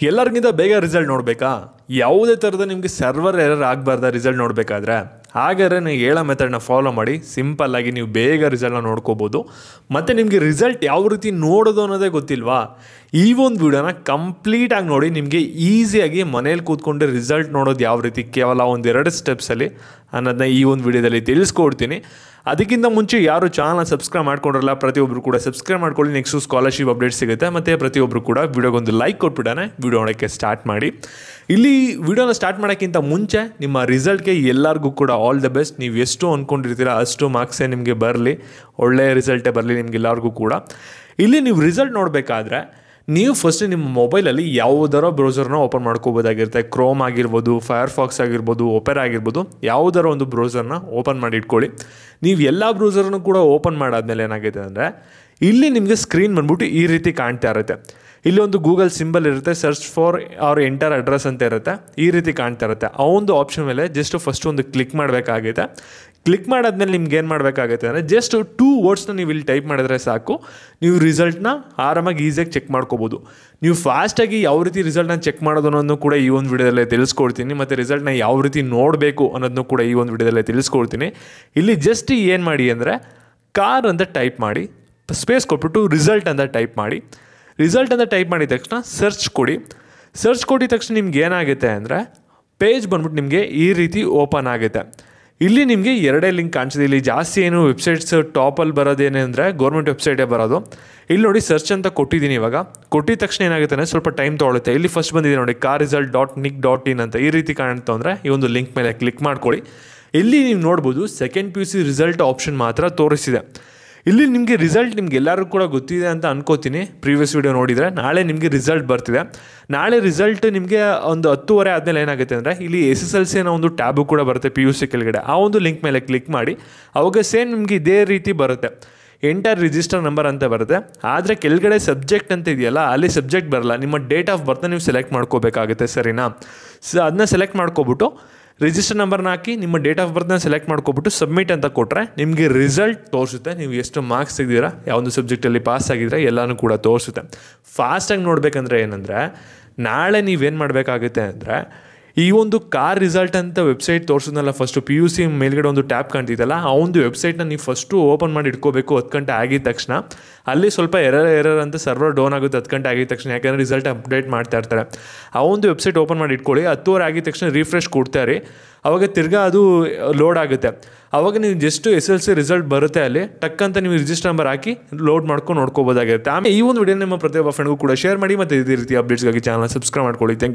ಎಲ್ಲರಿಗಿಂತ ಬೇಗ ರಿಸಲ್ಟ್ ನೋಡಬೇಕಾ? ಯಾವುದೇ ಥರದ ನಿಮಗೆ ಸರ್ವರ್ ಎರರ್ ಆಗಬಾರ್ದ ರಿಸಲ್ಟ್ ನೋಡಬೇಕಾದ್ರೆ? ಹಾಗಾದರೆ ನೀವು ಹೇಳೋ ಮೆಥಡ್ನ ಫಾಲೋ ಮಾಡಿ ಸಿಂಪಲ್ಲಾಗಿ ನೀವು ಬೇಗ ರಿಸಲ್ಟ್ನ ನೋಡ್ಕೋಬೋದು. ಮತ್ತು ನಿಮಗೆ ರಿಸಲ್ಟ್ ಯಾವ ರೀತಿ ನೋಡೋದು ಅನ್ನೋದೇ ಗೊತ್ತಿಲ್ವಾ? ಈ ಒಂದು ವಿಡಿಯೋನ ಕಂಪ್ಲೀಟಾಗಿ ನೋಡಿ. ನಿಮಗೆ ಈಸಿಯಾಗಿ ಮನೇಲಿ ಕೂತ್ಕೊಂಡು ರಿಸಲ್ಟ್ ನೋಡೋದು ಯಾವ ರೀತಿ ಕೇವಲ ಒಂದೆರಡು ಸ್ಟೆಪ್ಸಲ್ಲಿ ಅನ್ನೋದನ್ನ ಈ ಒಂದು ವಿಡಿಯೋದಲ್ಲಿ ತಿಳಿಸ್ಕೊಡ್ತೀನಿ. ಅದಕ್ಕಿಂತ ಮುಂಚೆ ಯಾರು ಚಾನಲ್ನ ಸಬ್ಸ್ಕ್ರೈಬ್ ಮಾಡ್ಕೊಂಡಿರಲ್ಲ ಪ್ರತಿಯೊಬ್ಬರು ಕೂಡ ಸಬ್ಸ್ಕ್ರೈಬ್ ಮಾಡ್ಕೊಳ್ಳಿ. ನೆಕ್ಸ್ಟು ಸ್ಕಾಲರ್ಶಿಪ್ ಅಪ್ಡೇಟ್ ಸಿಗುತ್ತೆ. ಮತ್ತು ಪ್ರತಿಯೊಬ್ಬರು ಕೂಡ ವಿಡಿಯೋಗೊಂದು ಲೈಕ್ ಕೊಟ್ಬಿಟ್ಟಾನೆ ವಿಡಿಯೋ ನೋಡೋಕ್ಕೆ ಸ್ಟಾರ್ಟ್ ಮಾಡಿ. ಇಲ್ಲಿ ವಿಡಿಯೋನ ಸ್ಟಾರ್ಟ್ ಮಾಡೋಕ್ಕಿಂತ ಮುಂಚೆ ನಿಮ್ಮ ರಿಸಲ್ಟ್ಗೆ ಎಲ್ಲರಿಗೂ ಕೂಡ ಆಲ್ ದ ಬೆಸ್ಟ್. ನೀವು ಎಷ್ಟು ಅಂದ್ಕೊಂಡಿರ್ತೀರ ಅಷ್ಟು ಮಾರ್ಕ್ಸೇ ನಿಮಗೆ ಬರಲಿ, ಒಳ್ಳೆಯ ರಿಸಲ್ಟೇ ಬರಲಿ ನಿಮಗೆಲ್ಲರಿಗೂ ಕೂಡ. ಇಲ್ಲಿ ನೀವು ರಿಸಲ್ಟ್ ನೋಡಬೇಕಾದ್ರೆ ನೀವು ಫಸ್ಟ್ ನಿಮ್ಮ ಮೊಬೈಲಲ್ಲಿ ಯಾವುದರ ಬ್ರೌಸರ್ನ ಓಪನ್ ಮಾಡ್ಕೋಬೋದಾಗಿರುತ್ತೆ. ಕ್ರೋಮ್ ಆಗಿರ್ಬೋದು, ಫೈರ್ಫಾಕ್ಸ್ ಆಗಿರ್ಬೋದು, ಒಪೆರಾ ಆಗಿರ್ಬೋದು, ಯಾವುದರ ಒಂದು ಬ್ರೌಸರ್ನ ಓಪನ್ ಮಾಡಿ ಇಟ್ಕೊಳ್ಳಿ. ನೀವು ಎಲ್ಲ ಬ್ರೌಸರ್ನೂ ಕೂಡ ಓಪನ್ ಮಾಡಾದ್ಮೇಲೆ ಏನಾಗಿದೆ ಅಂದರೆ ಇಲ್ಲಿ ನಿಮಗೆ ಸ್ಕ್ರೀನ್ ಬಂದ್ಬಿಟ್ಟು ಈ ರೀತಿ ಕಾಣ್ತಾ ಇರುತ್ತೆ. ಇಲ್ಲಿ ಒಂದು ಗೂಗಲ್ ಸಿಂಬಲ್ ಇರುತ್ತೆ, search for or enter address ಅಂತ ಇರುತ್ತೆ, ಈ ರೀತಿ ಕಾಣ್ತಾ ಇರುತ್ತೆ. ಆ ಒಂದು ಆಪ್ಷನ್ ಮೇಲೆ ಜಸ್ಟ್ ಫಸ್ಟ್ ಒಂದು ಕ್ಲಿಕ್ ಮಾಡಬೇಕಾಗಿದೆ. ಕ್ಲಿಕ್ ಮಾಡಾದ್ಮೇಲೆ ನಿಮ್ಗೆ ಏನು ಮಾಡಬೇಕಾಗುತ್ತೆ ಅಂದರೆ ಜಸ್ಟ್ 2 ವರ್ಡ್ಸ್ನ ನೀವು ಇಲ್ಲಿ ಟೈಪ್ ಮಾಡಿದ್ರೆ ಸಾಕು, ನೀವು ರಿಸಲ್ಟ್ನ ಆರಾಮಾಗಿ ಈಸಿಯಾಗಿ ಚೆಕ್ ಮಾಡ್ಕೋಬೋದು. ನೀವು ಫಾಸ್ಟಾಗಿ ಯಾವ ರೀತಿ ರಿಸಲ್ಟ್ನ ಚೆಕ್ ಮಾಡೋದು ಅನ್ನೋದನ್ನು ಕೂಡ ಈ ಒಂದು ವಿಡಿಯೋದಲ್ಲೇ ತಿಳಿಸ್ಕೊಡ್ತೀನಿ. ಮತ್ತು ರಿಸಲ್ಟ್ನ ಯಾವ ರೀತಿ ನೋಡಬೇಕು ಅನ್ನೋದನ್ನು ಕೂಡ ಈ ಒಂದು ವಿಡಿಯೋದಲ್ಲೇ ತಿಳಿಸ್ಕೊಡ್ತೀನಿ. ಇಲ್ಲಿ ಜಸ್ಟ್ ಏನು ಮಾಡಿ ಅಂದರೆ ಕಾರ್ ಅಂತ ಟೈಪ್ ಮಾಡಿ, ಸ್ಪೇಸ್ ಕೊಟ್ಬಿಟ್ಟು ರಿಸಲ್ಟ್ ಅಂತ ಟೈಪ್ ಮಾಡಿ. ರಿಸಲ್ಟ್ ಅಂತ ಟೈಪ್ ಮಾಡಿದ ತಕ್ಷಣ ಸರ್ಚ್ ಕೊಡಿ. ಸರ್ಚ್ ಕೊಟ್ಟಿದ ತಕ್ಷಣ ನಿಮ್ಗೆ ಏನಾಗುತ್ತೆ ಅಂದರೆ ಪೇಜ್ ಬಂದ್ಬಿಟ್ಟು ನಿಮಗೆ ಈ ರೀತಿ ಓಪನ್ ಆಗುತ್ತೆ. ಇಲ್ಲಿ ನಿಮಗೆ ಎರಡೇ ಲಿಂಕ್ ಕಾಣಿಸಿದೆ. ಇಲ್ಲಿ ಜಾಸ್ತಿ ಏನು ವೆಬ್ಸೈಟ್ಸ್ ಟಾಪಲ್ಲಿ ಬರೋದೇನೆ ಅಂದರೆ ಗೌರ್ಮೆಂಟ್ ವೆಬ್ಸೈಟೇ ಬರೋದು. ಇಲ್ಲಿ ನೋಡಿ ಸರ್ಚ್ ಅಂತ ಕೊಟ್ಟಿದ್ದೀನಿ. ಇವಾಗ ಕೊಟ್ಟಿದ ತಕ್ಷಣ ಏನಾಗುತ್ತೆ ಅಂದರೆ ಸ್ವಲ್ಪ ಟೈಮ್ ತೊಗೊಳುತ್ತೆ. ಇಲ್ಲಿ ಫಸ್ಟ್ ಬಂದಿದೆ ನೋಡಿ carresult.nic.in ಅಂತ ಈ ರೀತಿ ಕಾಣುತ್ತೆ ಅಂದರೆ ಈ ಒಂದು ಲಿಂಕ್ ಮೇಲೆ ಕ್ಲಿಕ್ ಮಾಡ್ಕೊಳ್ಳಿ. ಇಲ್ಲಿ ನೀವು ನೋಡ್ಬೋದು ಸೆಕೆಂಡ್ PUC ರಿಸಲ್ಟ್ ಆಪ್ಷನ್ ಮಾತ್ರ ತೋರಿಸಿದೆ. ಇಲ್ಲಿ ನಿಮಗೆ ರಿಸಲ್ಟ್ ನಿಮ್ಗೆ ಎಲ್ಲರೂ ಕೂಡ ಗೊತ್ತಿದೆ ಅಂತ ಅನ್ಕೋತೀನಿ. ಪ್ರೀವಿಯಸ್ ವಿಡಿಯೋ ನೋಡಿದರೆ ನಾಳೆ ನಿಮಗೆ ರಿಸಲ್ಟ್ ಬರ್ತಿದೆ. ನಾಳೆ ರಿಸಲ್ಟ್ ನಿಮಗೆ ಒಂದು 10:30 ಆದಮೇಲೆ ಏನಾಗುತ್ತೆ ಅಂದರೆ ಇಲ್ಲಿ SSLC ಅನ್ನೋ ಒಂದು ಟ್ಯಾಬು ಕೂಡ ಬರುತ್ತೆ PUC ಕೆಳಗಡೆ. ಆ ಒಂದು ಲಿಂಕ್ ಮೇಲೆ ಕ್ಲಿಕ್ ಮಾಡಿ. ಅವಾಗ ಸೇಮ್ ನಿಮಗೆ ಇದೇ ರೀತಿ ಬರುತ್ತೆ, ಎಂಟರ್ ರಿಜಿಸ್ಟರ್ ನಂಬರ್ ಅಂತ ಬರುತ್ತೆ. ಆದರೆ ಕೆಳಗಡೆ ಸಬ್ಜೆಕ್ಟ್ ಅಂತ ಇದೆಯಲ್ಲ, ಅಲ್ಲಿ ಸಬ್ಜೆಕ್ಟ್ ಬರಲ್ಲ, ನಿಮ್ಮ ಡೇಟ್ ಆಫ್ ಬರ್ತ್ನ ನೀವು ಸೆಲೆಕ್ಟ್ ಮಾಡ್ಕೋಬೇಕಾಗುತ್ತೆ. ಸರಿನಾ? ಅದನ್ನ ಸೆಲೆಕ್ಟ್ ಮಾಡ್ಕೊಬಿಟ್ಟು ರಿಜಿಸ್ಟರ್ ನಂಬರ್ನ ಹಾಕಿ ನಿಮ್ಮ ಡೇಟ್ ಆಫ್ ಬರ್ತ್ನ ಸೆಲೆಕ್ಟ್ ಮಾಡ್ಕೊಬಿಟ್ಟು ಸಬ್ಮಿಟ್ ಅಂತ ಕೊಟ್ಟರೆ ನಿಮಗೆ ರಿಸಲ್ಟ್ ತೋರಿಸುತ್ತೆ. ನೀವು ಎಷ್ಟು ಮಾರ್ಕ್ಸ್ ತೆಗೆದಿರಾ, ಯಾವೊಂದು ಸಬ್ಜೆಕ್ಟಲ್ಲಿ ಪಾಸ್ ಆಗಿದ್ರೆ ಎಲ್ಲನೂ ಕೂಡ ತೋರಿಸುತ್ತೆ. ಫಾಸ್ಟಾಗಿ ನೋಡಬೇಕಂದ್ರೆ ಏನಂದರೆ ನಾಳೆ ನೀವೇನು ಮಾಡಬೇಕಾಗುತ್ತೆ ಅಂದರೆ ಈ ಒಂದು ಕಾರ್ ರಿಸಲ್ಟ್ ಅಂತ ವೆಬ್ಸೈಟ್ ತೋರಿಸೋದಲ್ಲ, ಫಸ್ಟು PUC ಮೇಲ್ಗಡೆ ಒಂದು ಟ್ಯಾಬ್ ಕಾಣ್ತಿದ್ದಲ್ಲ, ಆ ಒಂದು ವೆಬ್ಸೈಟ್ನ ನೀವು ಫಸ್ಟು ಓಪನ್ ಮಾಡಿ ಇಟ್ಕೋಬೇಕು. 10 ಗಂಟೆ ಆಗಿದ ತಕ್ಷಣ ಅಲ್ಲಿ ಸ್ವಲ್ಪ ಎರರ್ ಅಂತ ಸರ್ವರ್ ಡೌನ್ ಆಗುತ್ತೆ 10 ಗಂಟೆ ಆಗಿದ ತಕ್ಷಣ, ಯಾಕೆಂದರೆ ರಿಸಲ್ಟ್ ಅಪ್ಡೇಟ್ ಮಾಡ್ತಾ ಇರ್ತಾರೆ. ಆ ಒಂದು ವೆಬ್ಸೈಟ್ ಓಪನ್ ಮಾಡಿ ಇಟ್ಕೊಳ್ಳಿ. 10:30 ಆಗಿದ ತಕ್ಷಣ ರಿಫ್ರೆಶ್ ಕೊಡ್ತಾರೆ. ಅವಾಗ ತಿರ್ಗಾ ಅದು ಲೋಡ್ ಆಗುತ್ತೆ. ಅವಾಗ ನೀವು ಜಸ್ಟ್ SSLC ರಿಸಲ್ಟ್ ಬರುತ್ತೆ. ಅಲ್ಲಿ ಟಕ್ಕಂತ ನೀವು ರಿಜಿಸ್ಟರ್ ನಂಬರ್ ಹಾಕಿ ಲೋಡ್ ಮಾಡ್ಕೊಂಡು ನೋಡ್ಕೋಬೋದಾಗಿರುತ್ತೆ. ಆಮೇಲೆ ಈ ಒಂದು ವಿಡಿಯೋ ನಿಮ್ಮ ಪ್ರತಿಯೊಬ್ಬ ಫ್ರೆಂಡ್ಗೂ ಕೂಡ ಶೇರ್ ಮಾಡಿ. ಮತ್ತು ಇದೇ ರೀತಿ ಅಪ್ಡೇಟ್ಸ್ಗಾಗಿ ಚಾನಲ್ ಸಬ್ಸ್ಕ್ರೈಬ್ ಮಾಡ್ಕೊಳ್ಳಿ. Thank you.